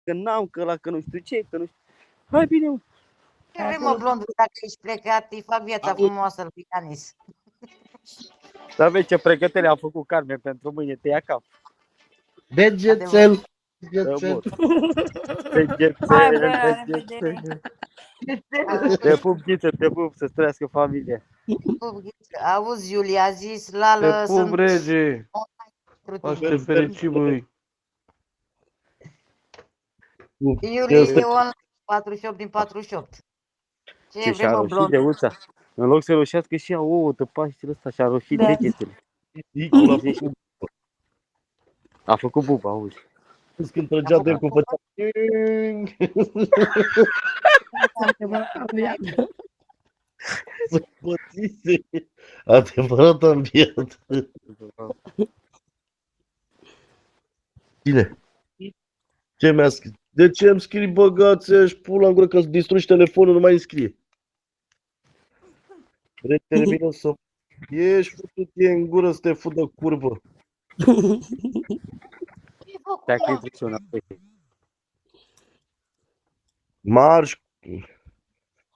că n-am, că ăla, că nu știu ce, că nu știu. Hai bine, mă. Ce vrei, mă, blondul, dacă ești plecat, îi fac viața frumoasă lui Ianis. Dar vezi ce pregătire a făcut Carmen pentru mâine, te ia cap. Degețel. Hai, bă, la revedere. Te pup, Ghiță, te pup, să-ți trăiască familia. Auzi, Iulia, a zis, Te Lală, pup, sunt rege. pentru Paște fericit, băi. Iulie e online 48 din 48. Ce Ce vrei, și-a mă, roșit blond? de uța. În loc să roșească și ea ouă de Paștele ăsta, și-a roșit Da. degetele. A făcut buba, auzi. Când trăgea de cu făcea. Să pățise. Adevărat ambiat. Bine. Ce mi-a scris? De ce îmi scrii băgați-și pula în gură că îți distrugi telefonul, nu mai îmi scrie. Termină să... Ești futut-e în gură să te fudă curvă. Te-a crezut și una.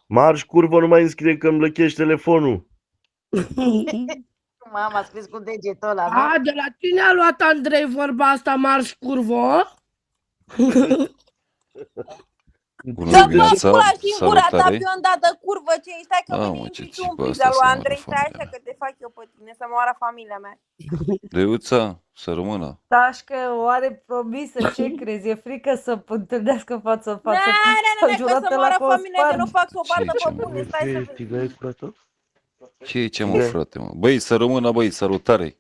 Marș curvă, nu mai îmi scrie că îmi lăchești telefonul. Mama a scris cu degetul ăla, nu? A, de la tine a luat Andrei vorba asta, marș curvă? Bună Să-mi dimineața, pula și în gura ta, salutare. Bionda, de curvă ce ești. Stai că Mamă, mâine ce intri țipă un pic asta de să lui moară Andrei, stai familia. așa că te fac eu pe tine, să moară familia mea. Deuța, să rămână. Tașcă, oare promisă, ce crezi? E frică să întâlnească față în față? Nu, că să moară familia, că nu fac să o bată Ce, pe bune, stai să vezi. Ce e ce, mă, frate, mă? Băi, să rămână, băi, salutare.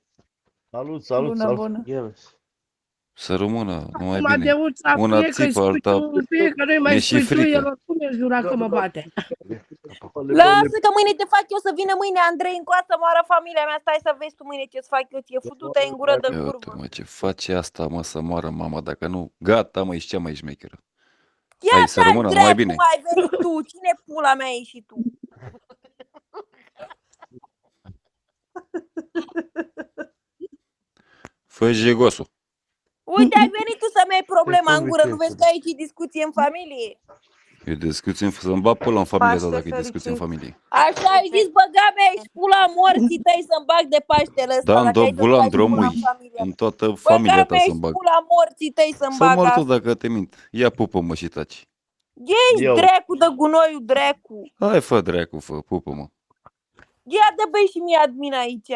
Salut, salut, Bună, salut. bună. Să rămână, numai Acum bine. Deuța, Una fie că-i țipă, spui alta... tu, fie că nu-i mai mi-e și spui tu, frică. el oricum e jurat că mă bate. Lasă că mâine te fac eu să vină mâine Andrei încoa să moară familia mea, stai să vezi tu mâine ce-ți fac eu, ție futu-te în gură de Ia uite, curvă. mă, ce face asta, mă, să moară mama, dacă nu, gata, mă, ești cea mai șmecheră. Ia Hai, să stai rămână, numai dracu, bine. ai venit tu, cine pula mea ești și tu? Fă jegosul. Uite, ai venit tu să-mi ai problema în gură, nu vezi că aici e discuție în familie? E discuție, să-mi bag pula în familia ta Paște dacă e discuție în fericit. familie. Așa ai zis, băga mea, ești pula morții tăi să-mi bag de Paștele ăsta, Da, dacă ai să-mi bulan, bagi pula dromui, în familia în mea. toată Băga familia ta mea, să-mi ești bag. pula morții tăi să-mi Să bag mor tu asta. dacă te mint. Ia pupă-mă și taci. Ești Eu. dracu de gunoiul dracu. Hai, fă dracu, fă, pupă-mă. Ia de băi și mie admin aici.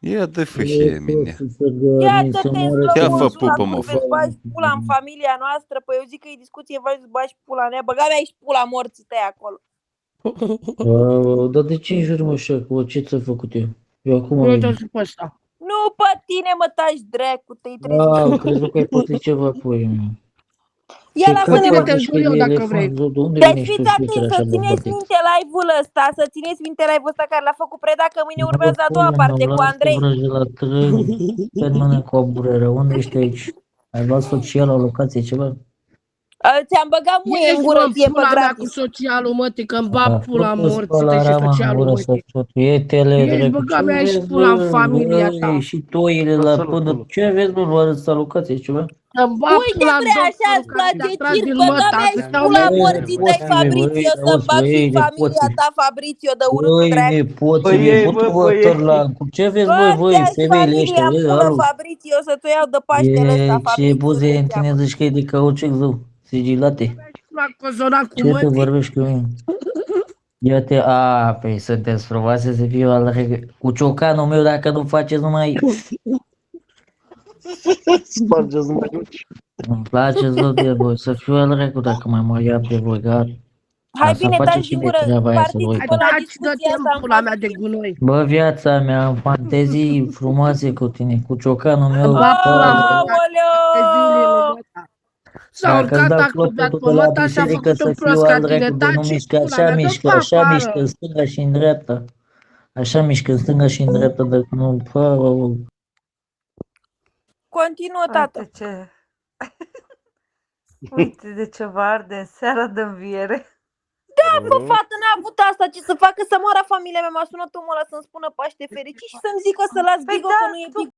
Ia de fă și e mine. Ia dă-te în Ia slow fă motion pupă, acum, mă, vezi, bagi pula în familia noastră. Păi eu zic că e discuție, vezi, bagi pula în ea. Băga mea, ești pula morții tăi acolo. Dar de ce înjuri, mă, așa? Ce ți-a făcut eu? Eu acum am Uite-l venit. și pe ăsta. Nu pe tine, mă, taci dracu, te-i trezit. Am crezut că ai pățit ceva cu ei, mă. Ia Ce lasă-ne, tine mă. te înjur eu dacă vrei. De unde Deci vine și tu fiți șmecher atenți, așa să țineți bombatic? minte live-ul ăsta, să țineți minte live-ul ăsta care l-a făcut Preda, că mâine urmează a doua parte cu Andrei. Vrăjă la trăini, termină cu aburere. Unde ești aici? Ai luat social o locație, ceva? Ți-am băgat muie în Ești, gură, mă, ție pe pula mea cu gratis. socialul, mă, că îmi bag pula morții tăi și Spălarea, mă, în socialul, gură mă. să tot. E tele, Ești, drept. băga Ce mea, ești vezi, pula în bă, familia băi, ta. și toile la până. Ce vezi, bă, luat ăsta locație, ceva? Îmi bag Uite, pula în bre, așa doctorul îți care place te-a tras circ, din băga măta, mea, că ești te-au pula nebunit. morții tăi, Fabrizio, să-mi bag și în familia ta, Fabrizio, de urâtul Băi, dracu. nepoții, putu vă tărla. Ce vezi, voi, Toate femeile ăștia, familia vezi, pulă, alu? Fabrizio, să te iau de Paștele ăsta, Ce Fabrizio, buze te în tine cheamă. zici că e de cauciuc, zău, sigilate. La cozonac cu Ce te mătii. vorbești cu mine? Ia te, păi sunteți frumoase să fiu cu ciocanul meu dacă nu faceți numai... Spargeți numai nuci. Îmi place zău de voi, să fiu al recu dacă mai mă ia pe voi, gata. Hai Asta bine, face taci și din de gură, treaba aia să vă participă uită. la Taci, dă-te discuția asta în în pula mea de familie. gunoi. Bă, viața mea, am fantezii frumoase cu tine, cu ciocanul meu. Îmi bag pula în măta. Aoleo! S-a Dacă îți urcat dau acrobat clopotul pe pe la măta și a biserică făcut să un fiu prost ca al tine. recu de nu Taci, mișcă, pula așa mea, mișcă, dă-te așa afară. mișcă în stânga și în dreapta. Așa mișcă în stânga și în dreapta, dacă nu... Continuă, tată. Uite ce... Uite de ce vă arde în seara de înviere. Bă, fată, n-a avut asta, ce să facă să moară familia mea. M-a sunat omul ăla să-mi spună Paște fericit și să-mi zică să las Păi Bigo, da, că nu e tu Bigo.